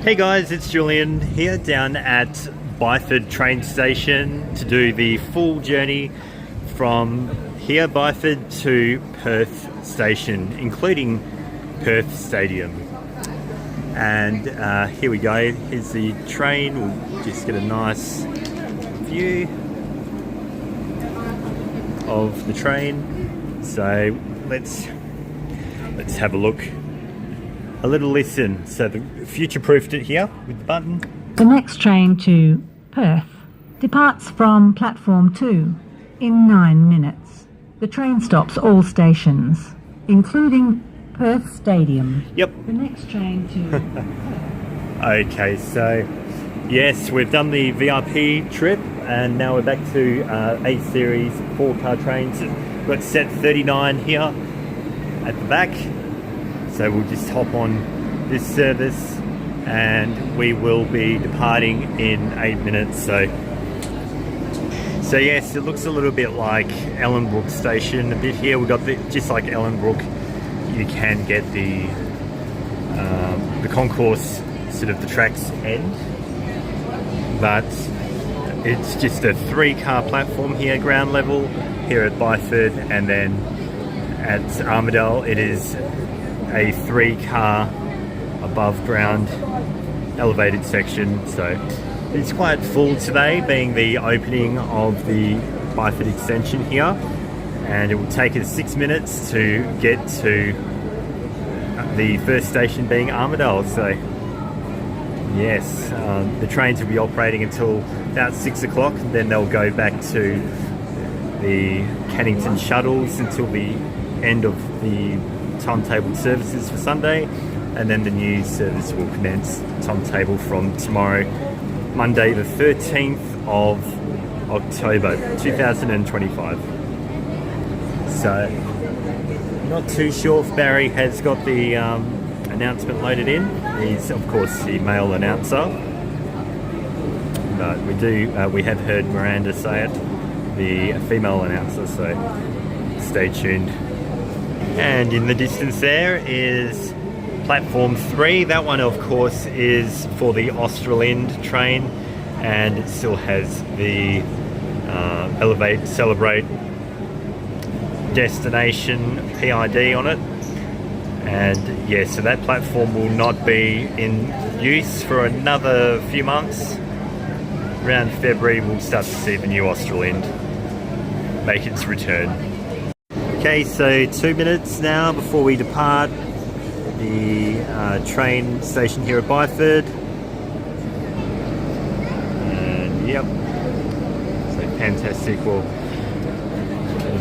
Hey guys, it's Julian here down at Byford train station to do the full journey from here, Byford, to Perth Station, including Perth Stadium. And here we go, here's the train. We'll just get a nice view of the train. So let's have a look. A little listen. So the future-proofed it here with the button. The next train to Perth departs from platform 2 in 9 minutes. The train stops all stations, including Perth Stadium. Yep. The next train to Okay, so yes, we've done the VIP trip and now we're back to A series 4-car trains. We've got set 39 here at the back. So we'll just hop on this service and we will be departing in 8 minutes. So yes, it looks a little bit like Ellenbrook Station a bit here. We've got just like Ellenbrook, you can get the concourse, sort of the track's end, but it's just a 3-car platform here, ground level here at Byford, and then at Armadale it is a 3-car above ground elevated section. So it's quite full today, being the opening of the Byford extension here, and it will take us 6 minutes to get to the first station, being Armadale. So yes, the trains will be operating until about 6 o'clock, and then they'll go back to the Cannington shuttles until the end of the timetabled services for Sunday, and then the new service will commence timetable from tomorrow, Monday the 13th of October 2025. So not too sure if Barry has got the announcement loaded in. He's of course the male announcer, but we have heard Miranda say it, the female announcer, so stay tuned. And in the distance there is platform 3. That one of course is for the Australind train, and it still has the Elevate Celebrate destination PID on it. And yeah, so that platform will not be in use for another few months. Around February we'll start to see the new Australind make its return. Okay, so 2 minutes now before we depart the train station here at Byford. And yep, so fantastic. We'll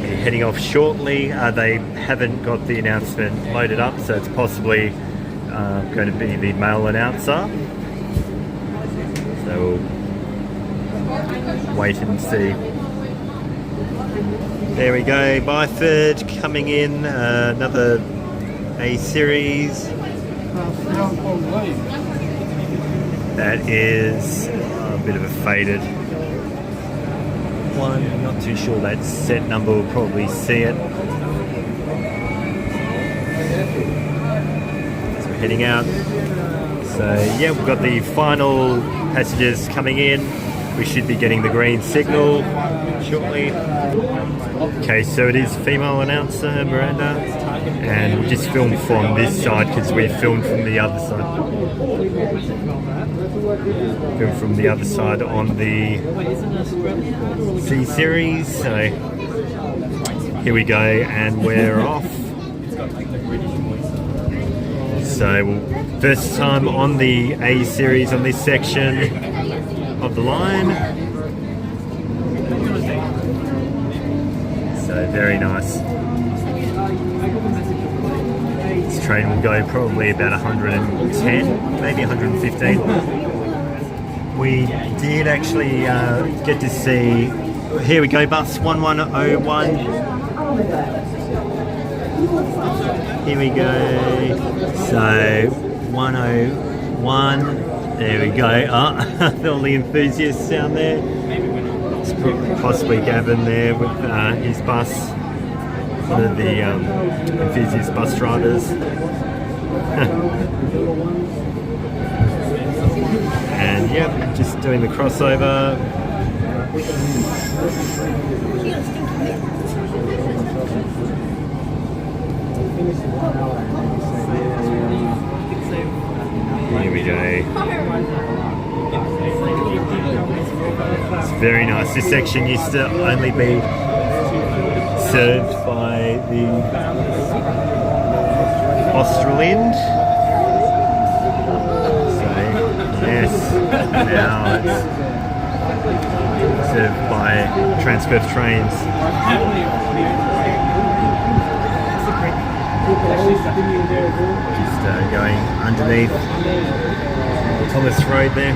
be heading off shortly. They haven't got the announcement loaded up, so it's possibly going to be the male announcer. So we'll wait and see. There we go, Byford coming in, another A series. That is a bit of a faded one. I'm not too sure that set number, will probably see it. So we're heading out. So yeah, we've got the final passengers coming in. We should be getting the green signal shortly. Okay, so it is female announcer Miranda, and we'll just film from this side because we filmed from the other side. Film from the other side on the C series. So here we go, and we're off. So first time on the A series on this section of the line. So very nice. This train will go probably about 110, maybe 115. We did actually get to see, here we go, bus 1101. Here we go. So 101. There we go. All the enthusiasts down there. It's possibly Gavin there with his bus. One of the enthusiast bus drivers. Yep, just doing the crossover. Here we go. It's very nice. This section used to only be served by the Australind. So, yes, now it's served by Transperth trains. Just going underneath Thomas Road there.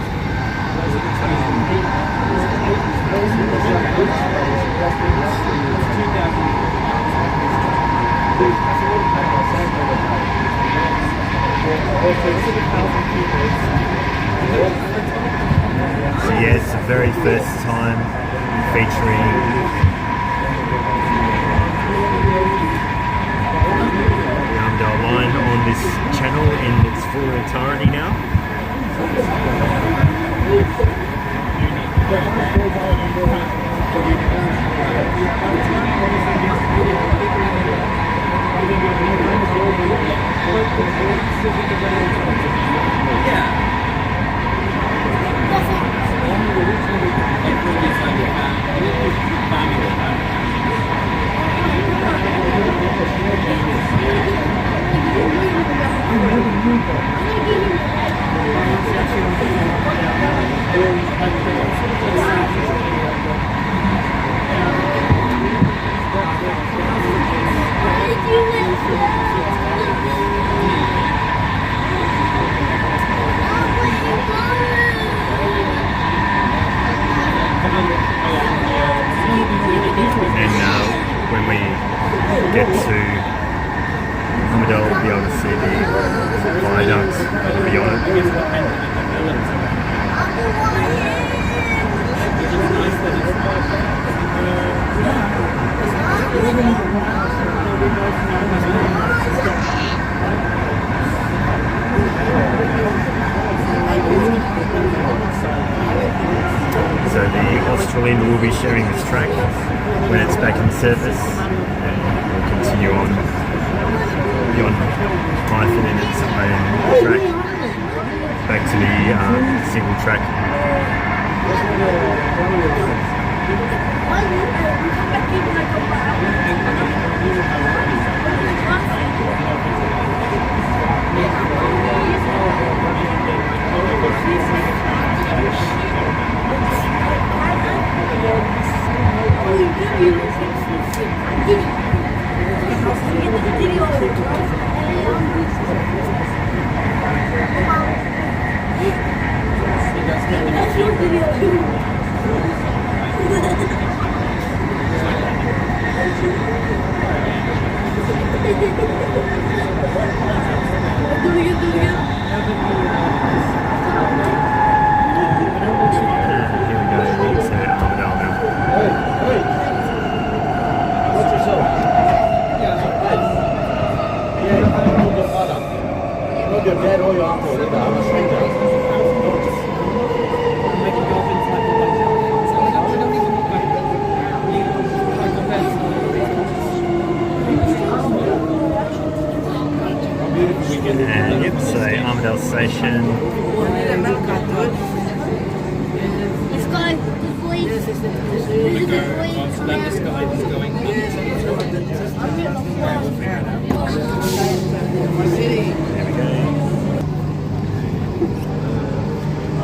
So yeah, it's the very first time featuring the Armadale Line on this channel in its full entirety now. And when we get to Armadale, we'll be able to see the viaduct that'll be on it. So the Australind will be sharing this track when it's back in service, and we'll continue on beyond Byford in its own track back to the single track. And yep, so Armadale Station. This guy, the boy, this is the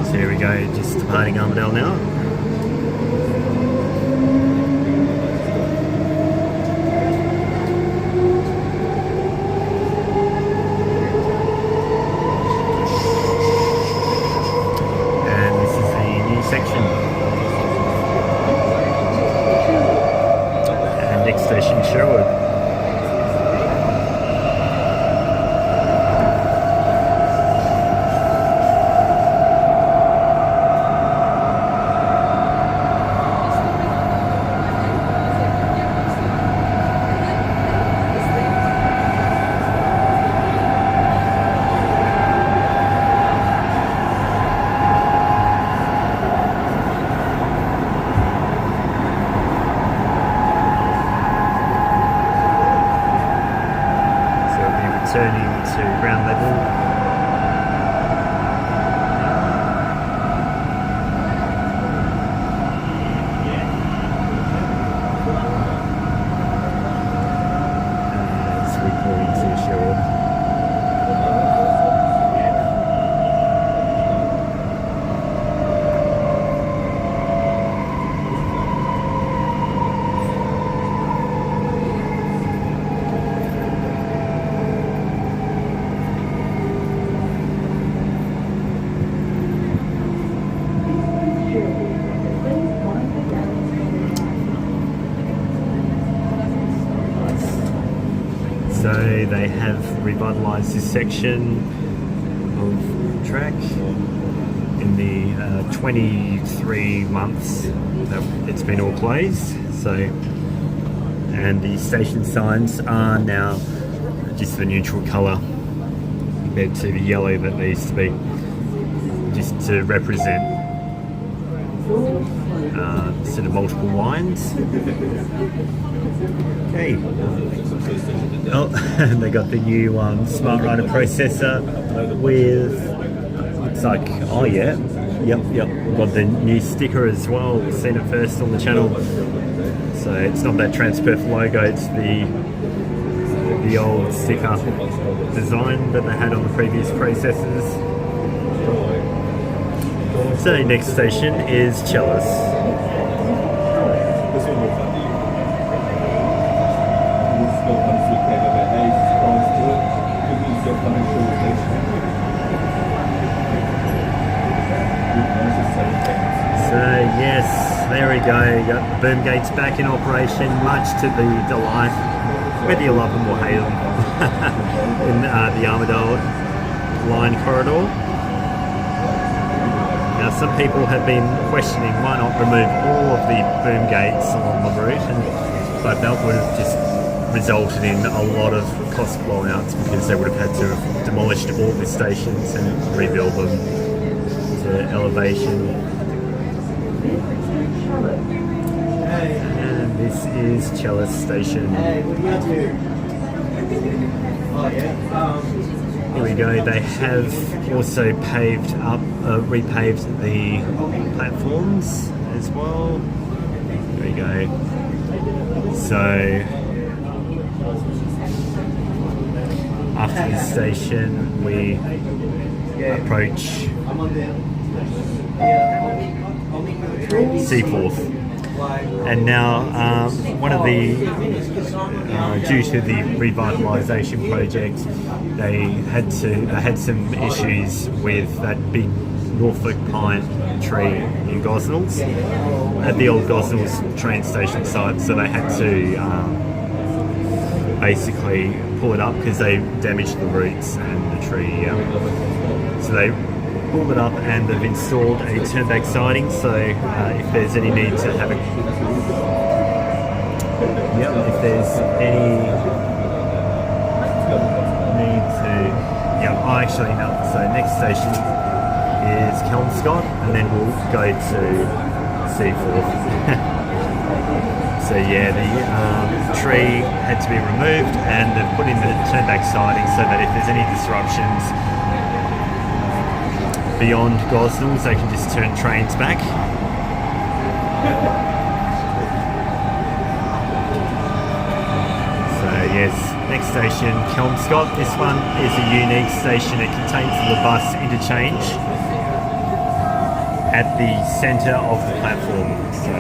So here we go, just departing Armadale now. Station Sherwood. they have revitalised this section of track in the 23 months that it's been all closed. So, and the station signs are now just the neutral colour compared to the yellow that they used to be, just to represent sort of multiple lines. Okay. Oh, they got the new Smart Rider processor with, looks like, oh yeah, yep, got the new sticker as well. We've seen it first on the channel. So it's not that Transperth logo, it's the old sticker design that they had on the previous processors. So next station is Chalice. So yes, there we go. You got the boom gates back in operation, much to the delight, whether you love them or hate them, in the Armadale Line corridor. Now some people have been questioning why not remove all of the boom gates along the route, but that would have just resulted in a lot of cost blowouts because they would have had to have demolished all the stations and rebuild them to elevation. And this is Chalice Station. Here we go. They have also paved up, repaved the platforms as well. There we go. So after the station, we approach Seaforth. And now, one of the, due to the revitalisation project, they had some issues with that big Norfolk pine tree in Gosnells at the old Gosnells train station site, so they had to basically pull it up because they damaged the roots and the tree. So they pulled it up and they've installed a turnback siding, so if there's any need to have a if there's any need to actually no, so next station is Kelmscott and then we'll go to Seaforth. So yeah, the tree had to be removed and they've put in the turnback siding so that if there's any disruptions beyond Gosnells, they can just turn trains back. So yes, next station, Kelmscott. This one is a unique station. It contains the bus interchange at the centre of the platform. So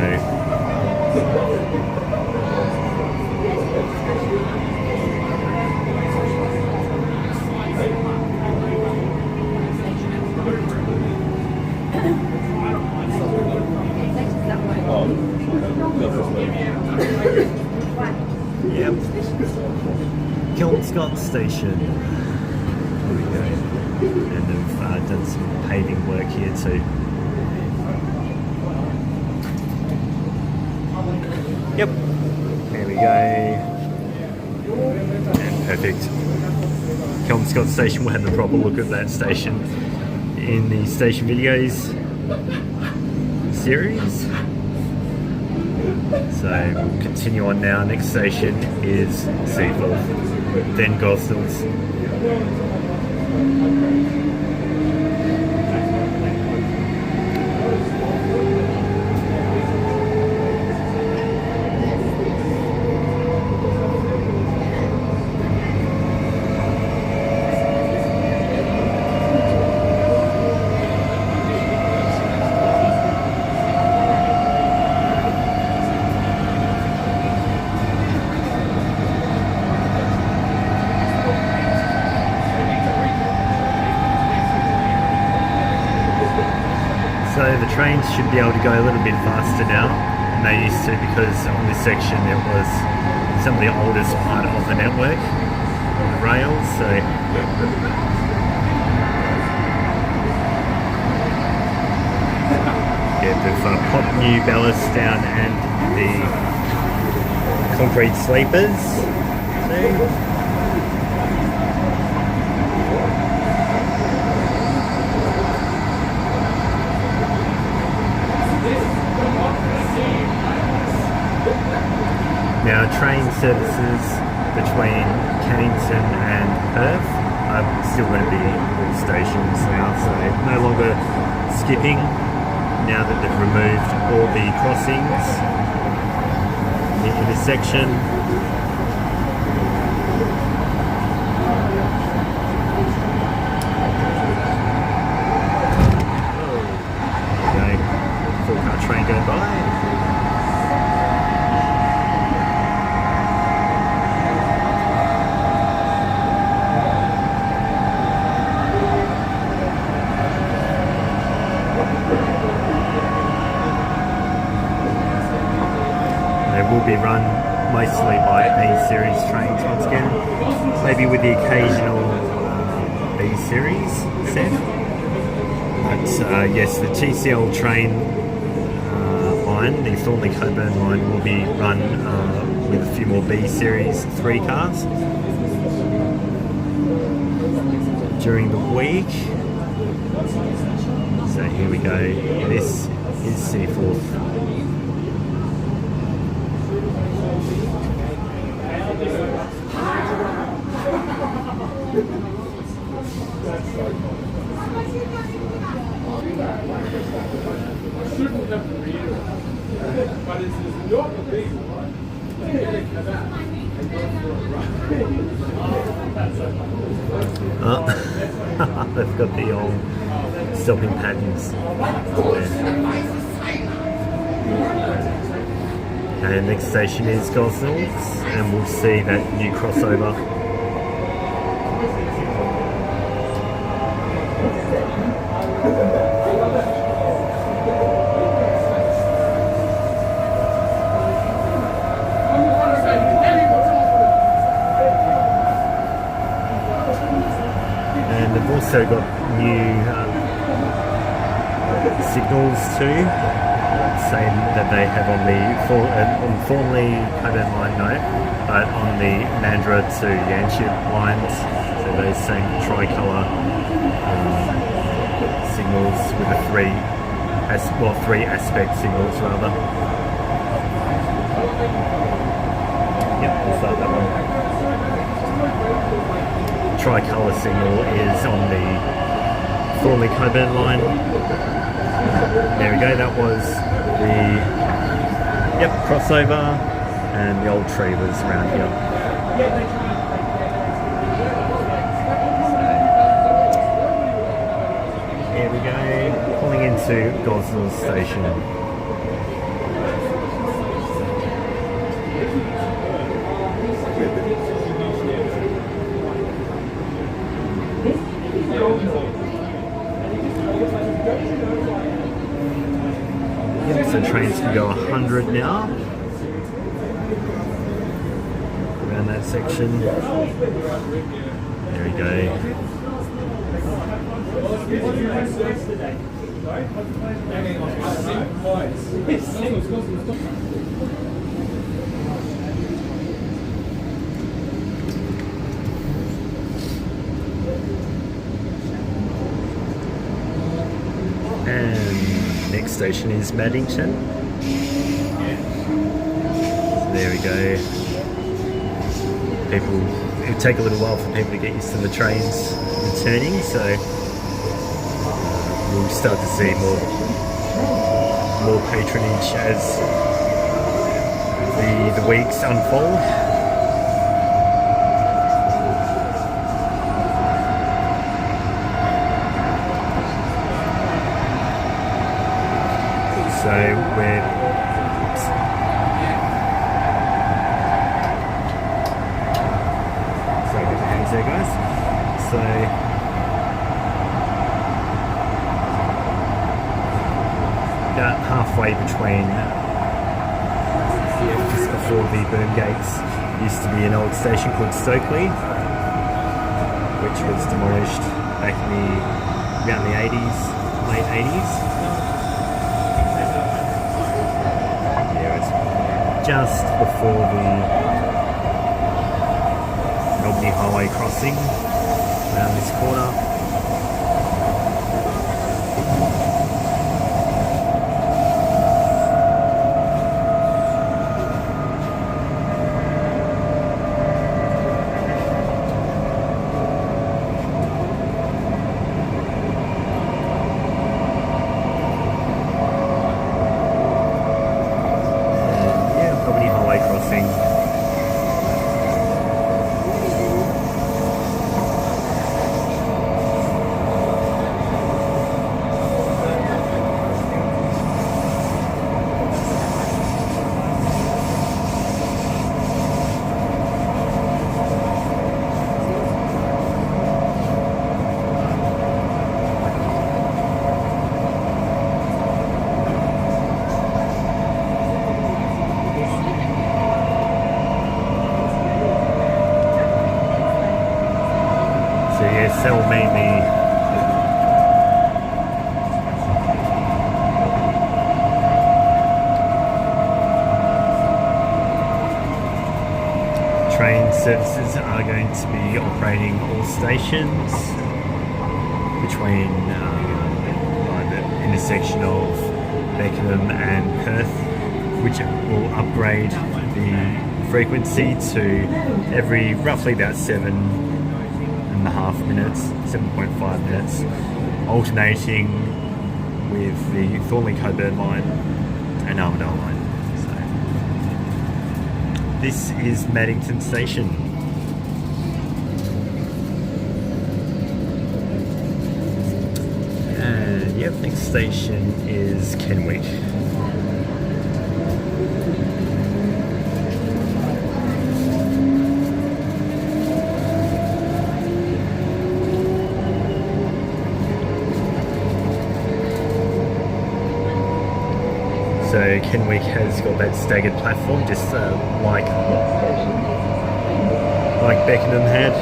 yep, Kelmscott Station. Here we go. And they've done some paving work here too. Yep. There we go. And perfect. Kelmscott Station, we'll have a proper look at that station in the station videos series. So we'll continue on now. Next station is Seaforth, then Gosnells. So the trains should be able to go a little bit faster now than they used to, because on this section it was some of the oldest part of the network. The rails, so yeah, they've popped new ballast down and the concrete sleepers. Now, train services between Cannington and Perth are still going to be all stations now, so no longer skipping now that they've removed all the crossings, the intersection. Okay, 4-car train going by. Will be run mostly by A series trains once again, maybe with the occasional B series set. But yes, the TCL train line, the Thornley Coburn line, will be run with a few more B series 3 cars during the week. So here we go. This is Seaforth. They've got the old stopping patterns there. Okay, next station is Gosnells, and we'll see that new crossover. And they've also got new signals too, saying that they have on the Thornley Coburn line, no, but on the Mandurah to Yanchep lines, so those same tricolour signals with the three aspect signals rather. Yep, we'll start that one. Tricolour signal is on the Thornley Coburn line. There we go, that was the crossover, and the old tree was around here. So, here we go, pulling into Gosnells Station. So trains can go 100 now around that section. There we go. And next station is Maddington. So there we go. It'll take a little while for people to get used to the trains returning, so we'll start to see more patronage as the weeks unfold. So we're sorry, get the hands there, guys. So about halfway between, just before the boom gates, used to be an old station called Stokely, which was demolished back in around the 80s, late 80s. Yeah, it's just before the Albany Highway crossing around this corner. That will mean the train services are going to be operating all stations between the intersection of Beckenham and Perth, which will upgrade the frequency to every roughly about 7.5 minutes, 7.5 minutes, alternating with the Thornley-Coburn line and Armadale line. So, this is Maddington Station. And yep, next station is Kenwick. So Kenwick has got that staggered platform, just like Beckenham had.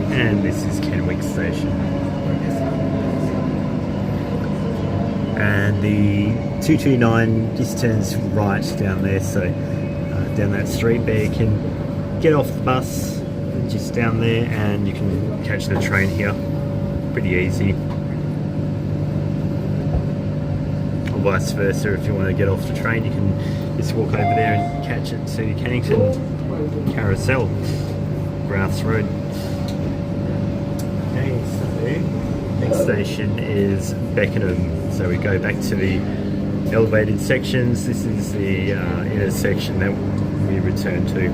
And this is Kenwick Station. And the 229 just turns right down there, so down that street there you can get off the bus just down there and you can catch the train here. Pretty easy. Or vice versa, if you want to get off the train you can just walk over there and catch it to Cannington Carousel, Ralph's Road. Okay, so next station is Beckenham. So we go back to the elevated sections. This is the intersection that we return to.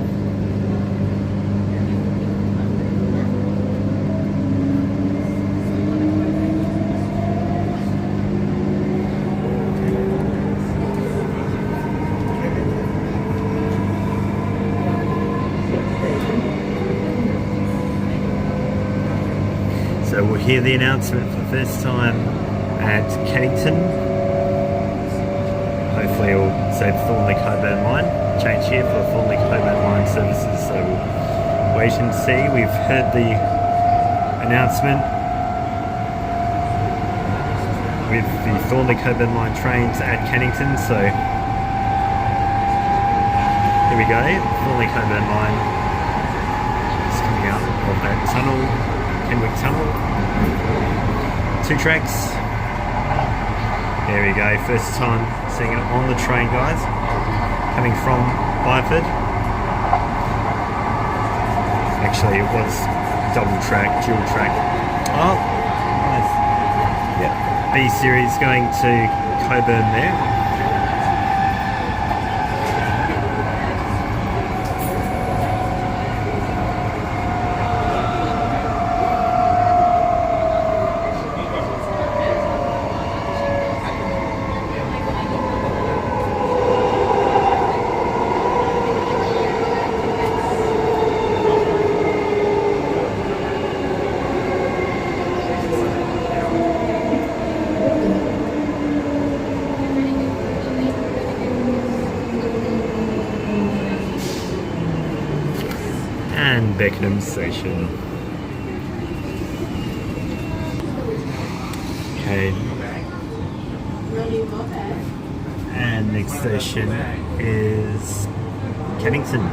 So we'll hear the announcement for the first time at Cannington. Hopefully it will say Thornley-Coburn line. Change here for Thornley-Coburn line services, so we'll wait and see. We've heard the announcement with the Thornley Coburn Line trains at Cannington. So here we go, Thornley Coburn Line is coming out of that tunnel, Kenwick Tunnel. 2 tracks. There we go, first time seeing it on the train, guys, coming from Byford. Actually, it was double track, dual track. Oh, nice. Yep. B series going to Coburn there. And Beckenham Station. Okay. And next station is Cannington.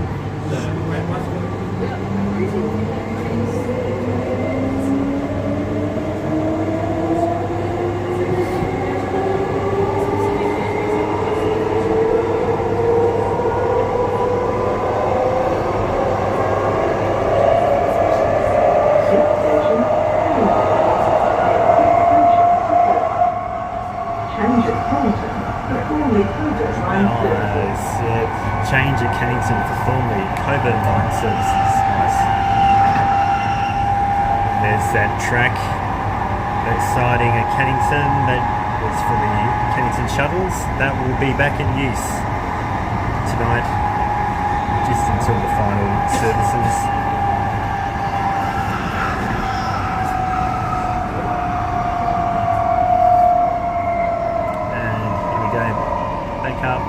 Change at Cannington for Thornley Coburn Line services. Nice. There's that track, that siding at Cannington that was for the Cannington shuttles. That will be back in use tonight, just until the final services. And here we go, back up.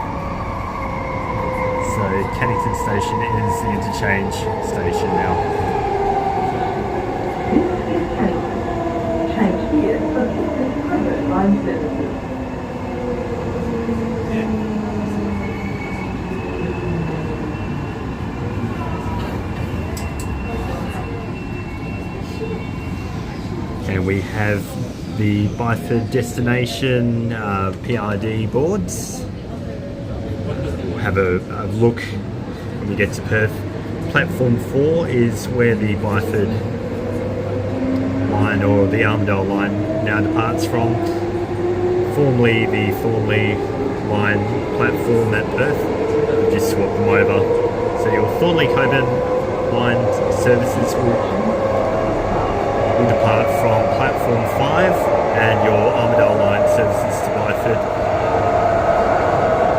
So Cannington Station is the interchange station now. Change here for Perth Line services. And we have the Byford destination PID boards. Have a look when we get to Perth. Platform 4 is where the Byford line or the Armadale line now departs from. Formerly the Thornley line platform at Perth. We've just swapped them over. So your Thornley Coburn line services will depart from platform 5, and your Armadale line services to Byford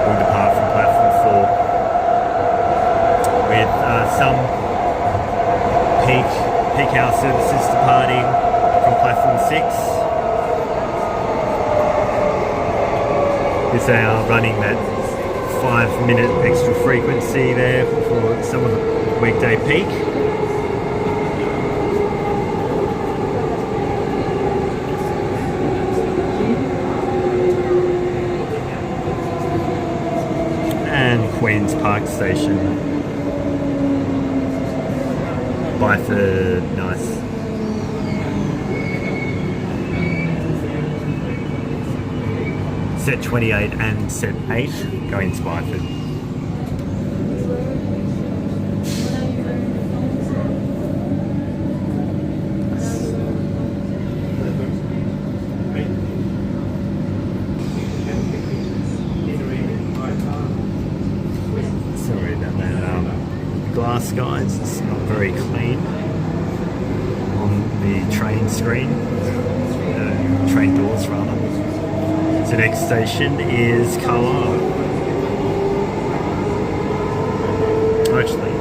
will depart from platform 4, with some peak hour services departing from platform 6. Yes, they are running that 5-minute extra frequency there for some of the weekday peak. And Queen's Park Station. Byford, nice. Set 28 and set 8 going to Byford. Sorry about that. Glass, guys, it's not very clean on the train screen, train doors rather. The next station is Carlisle. Actually,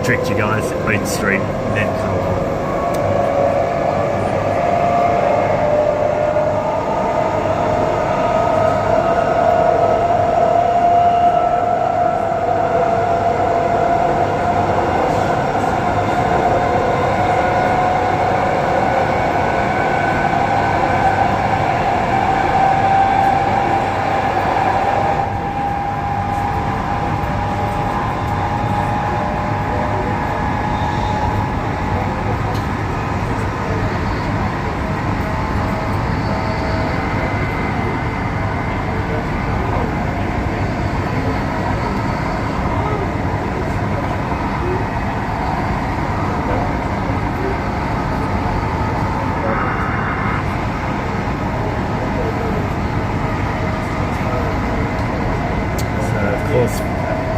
tricked you guys, Oak Street, then Carlisle.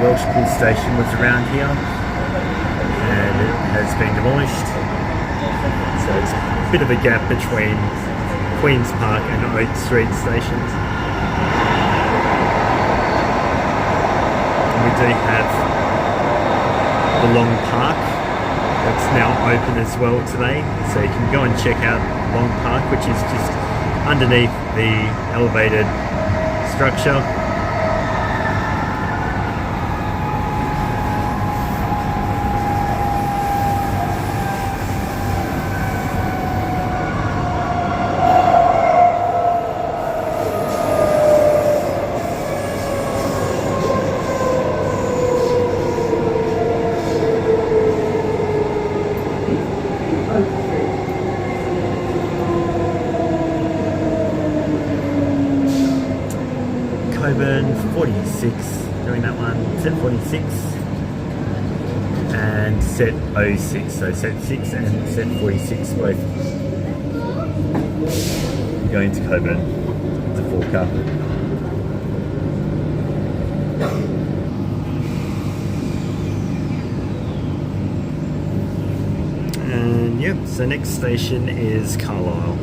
Welsh Pool Station was around here, and it has been demolished. So it's a bit of a gap between Queen's Park and Oak Street stations. And we do have the Long Park that's now open as well today, so you can go and check out Long Park, which is just underneath the elevated structure. Coburn 46, doing that one, set 46 and set 06, so set 6 and set 46 both going to Coburn, the 4 car. And yep, so next station is Carlisle.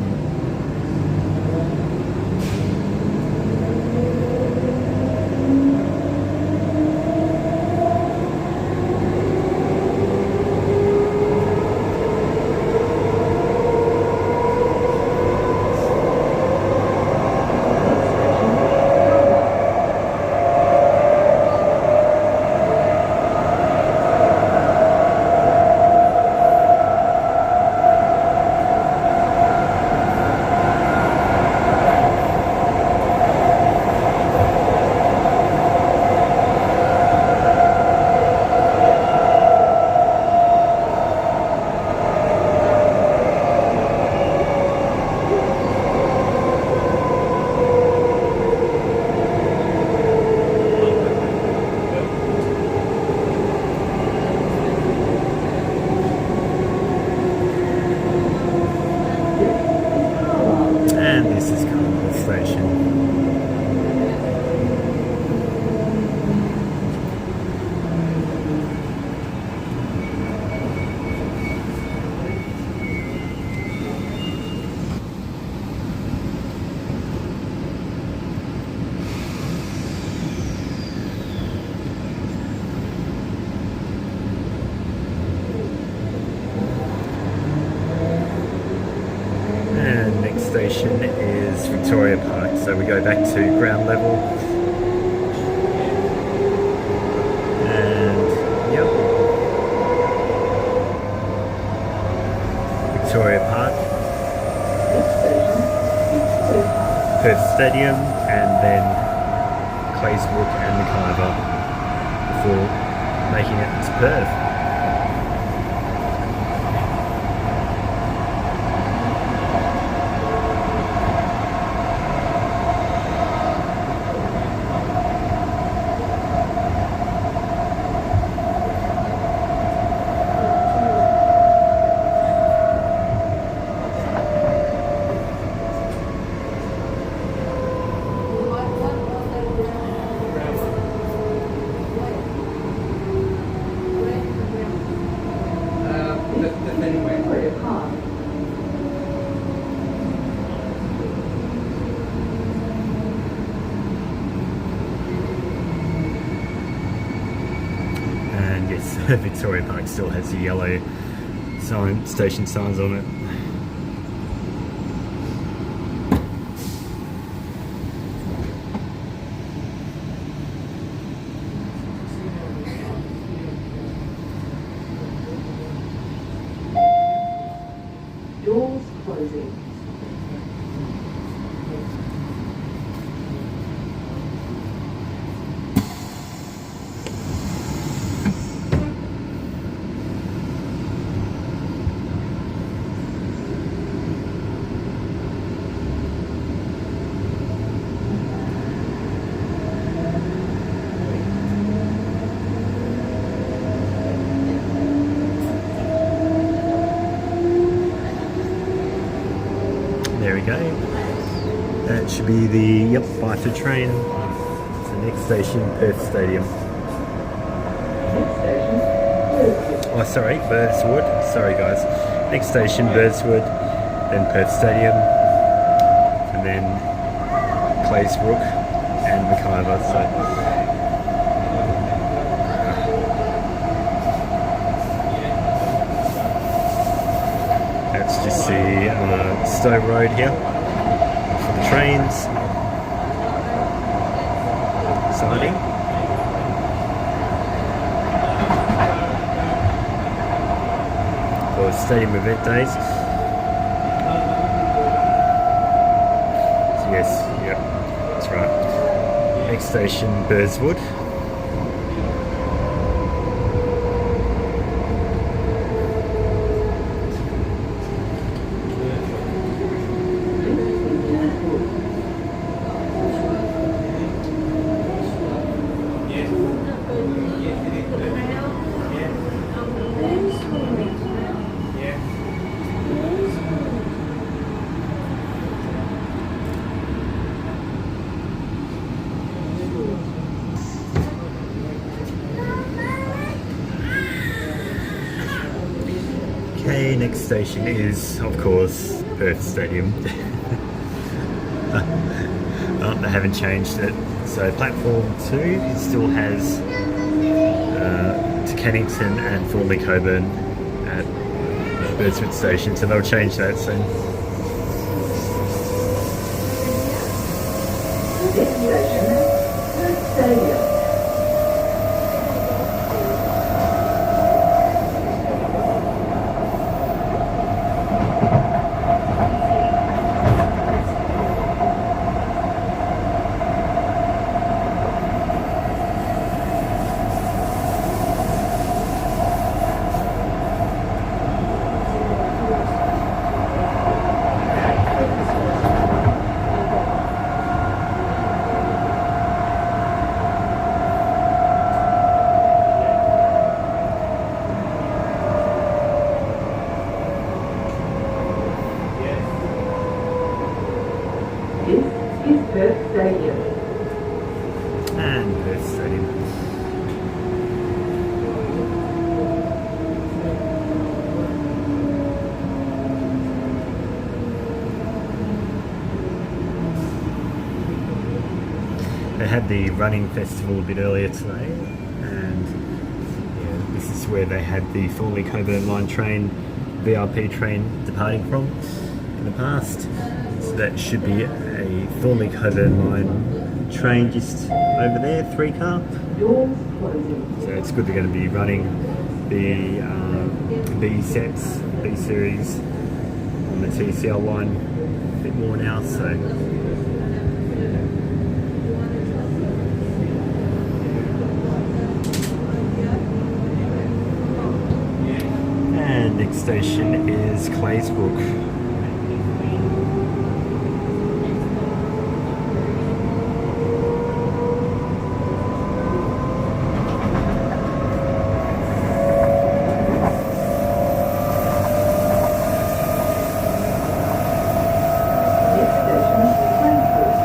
Station is Victoria Park, so we go back to ground level, and yep, Victoria Park, Perth Stadium, and then Claysbrook and Mackay before making it to Perth. Victoria Park still has the yellow station signs on it. Doors closing. There we go. That should be the Byford train. So next station, Perth Stadium. Next station, Birdswood. Oh, sorry, Birdswood. Sorry, guys. Next station, Birdswood, then Perth Stadium, and then Claysbrook and Mackay. So that's just the Stowe Road here for the trains. Exciting. For stadium event days. So yes, yep, that's right. Next station, Birdswood. Okay, next station is, of course, Perth Stadium. Oh, they haven't changed it. So platform 2 it still has to Kennington and Thornley Coburn at Birdswood Station, so they'll change that soon. Next station, Perth Stadium. This is Perth Stadium. And Perth Stadium. They had the running festival a bit earlier today, and yeah, this is where they had the Thornley Coburn line train, VRP train departing from in the past. So that should be a Thornley Coburn line train just over there, 3 car. Doors closing. So it's good they're going to be running the B sets, B series on the TCL line a bit more now. So and next station is Claysbrook. Next station, Frankfurt.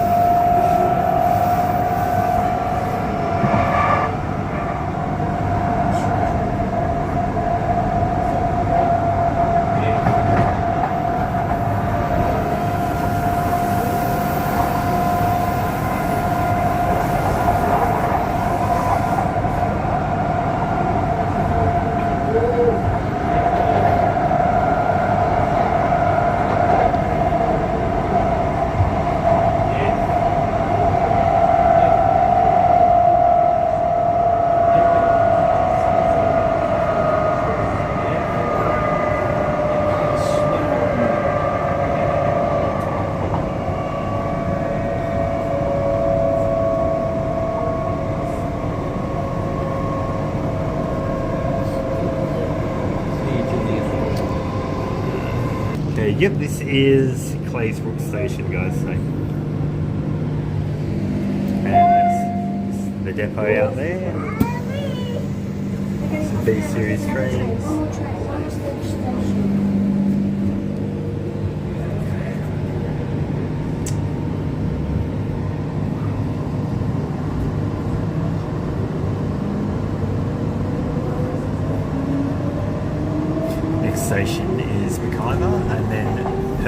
Okay, yep, this is Claysbrook Station, guys. So, and that's the depot out there. Some B series trains.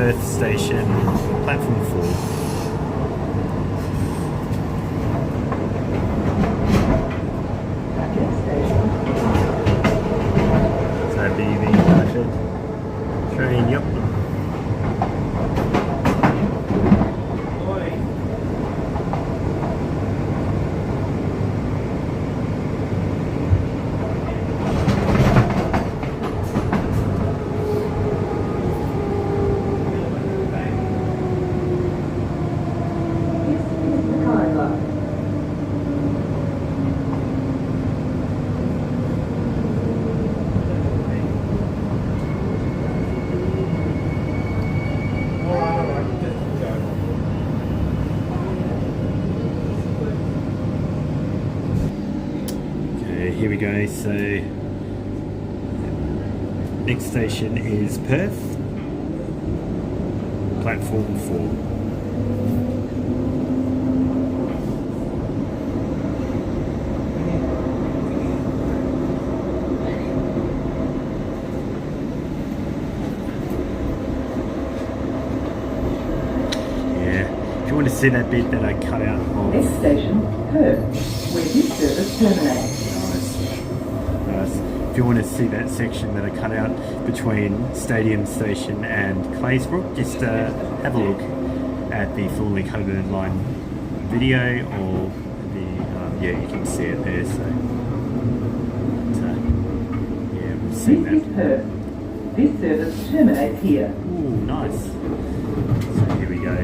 Perth Station, platform 4. Next station, So that'd be the Byford train, yep. Here we go, so next station is Perth, platform 4. If you want to see that bit that I cut out of... next station, Perth, where this service terminates. If you want to see that section that I cut out between Stadium Station and Claysbrook, just have a look at the Thornley Coburn Line video, or the yeah, you can see it there. So yeah, we'll see This is that. Perth. This service terminates here. Ooh, nice. So here we go.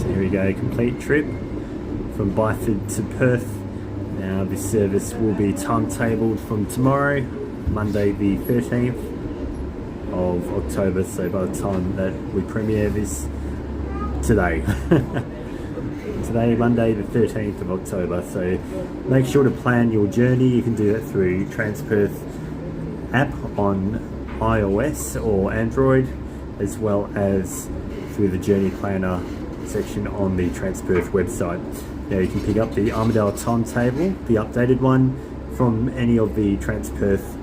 Here we go, complete trip from Byford to Perth. Now this service will be timetabled from tomorrow, Monday the 13th of October, so by the time that we premiere this today. Today, Monday the 13th of October, so make sure to plan your journey. You can do that through Transperth app on iOS or Android, as well as through the Journey Planner section on the Transperth website. Now you can pick up the Armadale timetable, the updated one, from any of the Transperth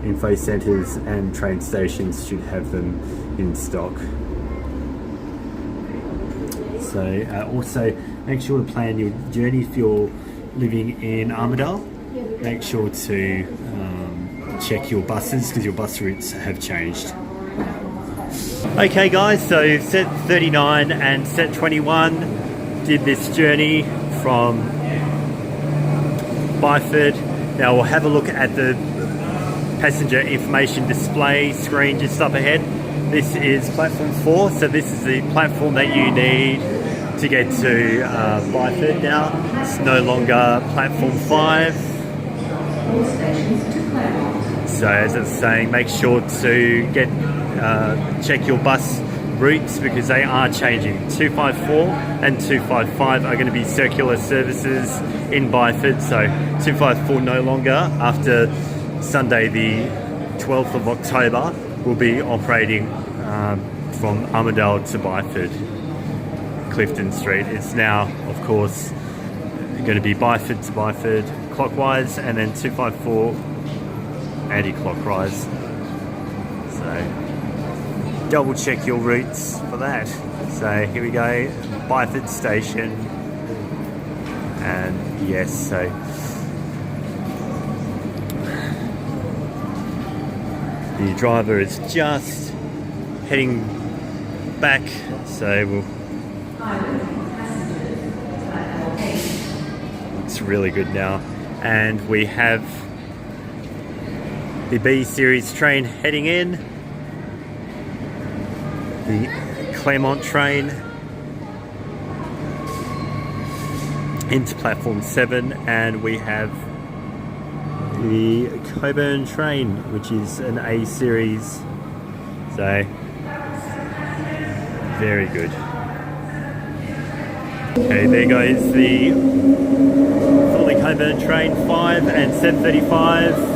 info centres, and train stations should have them in stock. So also make sure to plan your journey if you're living in Armadale. Make sure to check your buses, because your bus routes have changed. Okay guys, so set 39 and set 21 did this journey from Byford. Now we'll have a look at the passenger information display screen just up ahead. This is platform 4, so this is the platform that you need to get to Byford now. It's no longer platform 5. So as it's saying, make sure to get check your bus routes, because they are changing. 254 and 255 are going to be circular services in Byford, so 254 no longer after Sunday the 12th of October will be operating from Armadale to Byford, Clifton Street. It's now, of course, going to be Byford to Byford clockwise, and then 254 anti-clockwise. So double check your routes for that. So here we go, Byford Station, and yes, so the driver is just heading back, so looks really good now. And we have the B series train heading in, the Claremont train into platform 7, and we have the Coburn train, which is an A series. So very good. Okay, there goes the Thornley Coburn train 5 and set 35.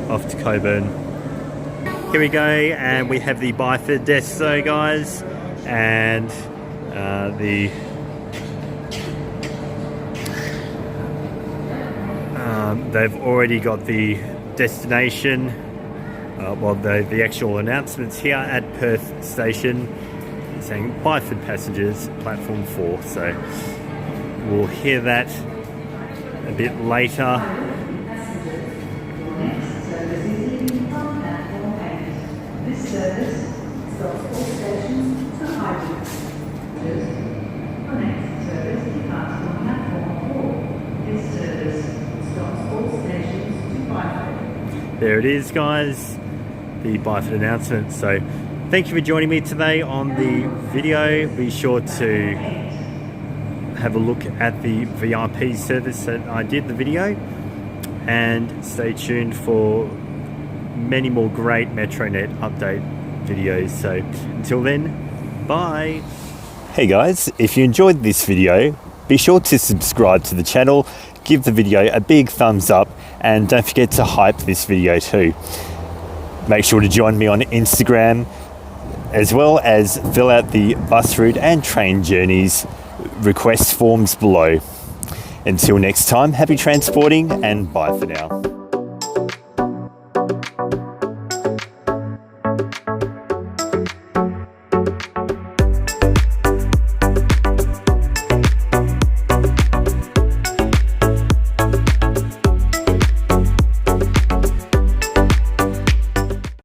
Off to Coburn. Here we go, and we have the Byford desk, so guys, and They've already got the destination, the actual announcements here at Perth Station saying Byford passengers, platform 4. So we'll hear that a bit later. This service stops all stations to Highgate. The next service departs from platform 4. This service stops all stations to Byford. There it is, guys, the Byford announcement. So thank you for joining me today on the video. Be sure to have a look at the VIP service that I did the video, and stay tuned for many more great Metronet update videos. So until then, bye. Hey guys, if you enjoyed this video, be sure to subscribe to the channel, give the video a big thumbs up, and don't forget to hype this video too. Make sure to join me on Instagram, as well as fill out the bus route and train journeys request forms below. Until next time, happy transporting and bye for now.